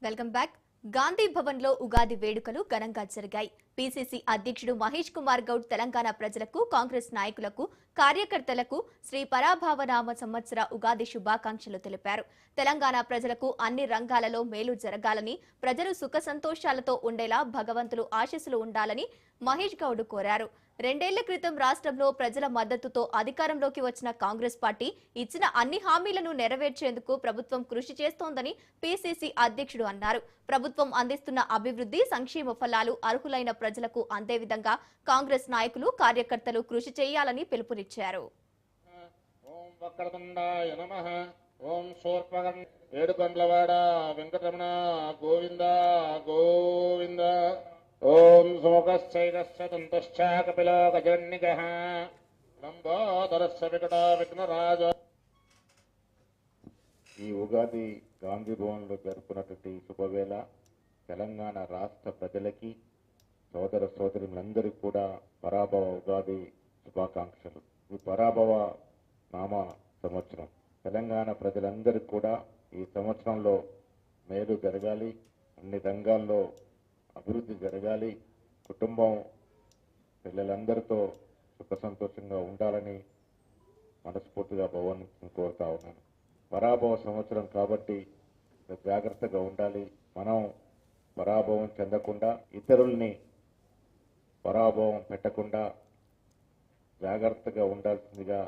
Welcome back. Gandhi Bhavan లో ఉగాది వేడుకలు ఘనంగా జరిగాయి. పీసీసీ అధ్యక్షుడు మహేష్ కుమార్ గౌడ్ తెలంగాణ ప్రజలకు, కాంగ్రెస్ నాయకులకు, కార్యకర్తలకు శ్రీ పరాభావనామ సంవత్సర ఉగాది శుభాకాంక్షలు తెలిపారు. తెలంగాణ ప్రజలకు అన్ని రంగాలలో మేలు జరగాలని, ప్రజలు సుఖ సంతోషాలతో ఉండేలా భగవంతులు ఆశీస్సులు ఉండాలని మహేష్ గౌడ్ కోరారు. 2 ఏళ్ల క్రితం రాష్ట్రంలో ప్రజల మద్దతుతో అధికారంలోకి వచ్చిన కాంగ్రెస్ పార్టీ ఇచ్చిన అన్ని హామీలను నెరవేర్చేందుకు ప్రభుత్వం కృషి చేస్తోందని పీసీసీ అధ్యక్షుడు అన్నారు. ప్రభుత్వం అందిస్తున్న అభివృద్ధి, సంక్షేమ ఫలాలు అర్హులైన ప్రజలకు అందే విధంగా కాంగ్రెస్ నాయకులు, కార్యకర్తలు కృషి చేయాలని పిలుపునిచ్చారు. ఓం సుముఖశ్చైతస్య దంతశ్చ కపిలో గజన్నిగః లంబోదరస్య వికటో విఘ్నరాజ. ఈ ఉగాది గాంధీ భవన్లో జరుపుకున్నటువంటి శుభవేళ తెలంగాణ రాష్ట్ర ప్రజలకి, సోదర సోదరులందరికీ కూడా పరాభవ ఉగాది శుభాకాంక్షలు. ఈ పరాభవ నామ సంవత్సరం తెలంగాణ ప్రజలందరికీ కూడా ఈ సంవత్సరంలో మేలు జరగాలి, అన్ని రంగాల్లో అభివృద్ధి జరగాలి, కుటుంబం పిల్లలందరితో సుఖ సంతోషంగా ఉండాలని మనస్ఫూర్తిగా భగవంతుని కోరుతా ఉన్నాను. పరాభవ సంవత్సరం కాబట్టి జాగ్రత్తగా ఉండాలి. మనం పరాభవం చెందకుండా, ఇతరుల్ని పరాభవం పెట్టకుండా జాగ్రత్తగా ఉండాల్సిందిగా